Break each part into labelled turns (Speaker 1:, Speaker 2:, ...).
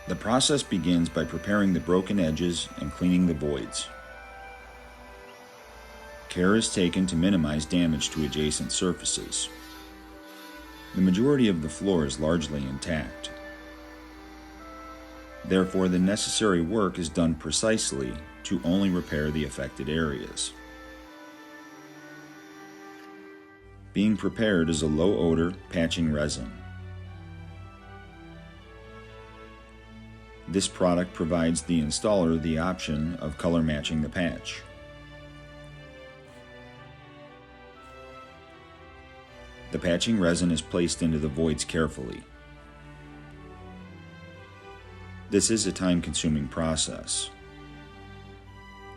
Speaker 1: The process begins by preparing the broken edges and cleaning the voids. Care is taken to minimize damage to adjacent surfaces. The majority of the floor is largely intact. Therefore, the necessary work is done precisely to only repair the affected areas. Being prepared is a low-odor patching resin. This product provides the installer the option of color matching the patch. The patching resin is placed into the voids carefully. This is a time-consuming process.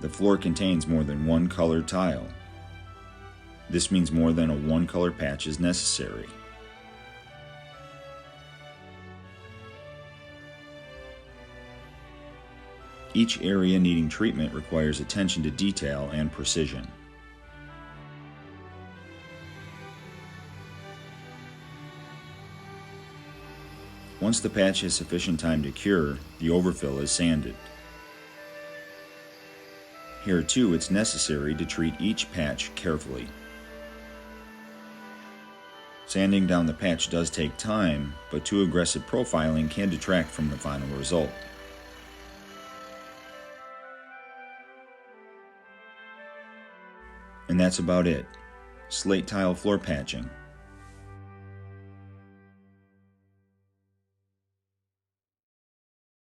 Speaker 1: The floor contains more than one colored tile. This means more than a one-color patch is necessary. Each area needing treatment requires attention to detail and precision. Once the patch has sufficient time to cure, the overfill is sanded. Here too, it's necessary to treat each patch carefully. Sanding down the patch does take time, but too aggressive profiling can detract from the final result. And that's about it. Slate tile floor patching.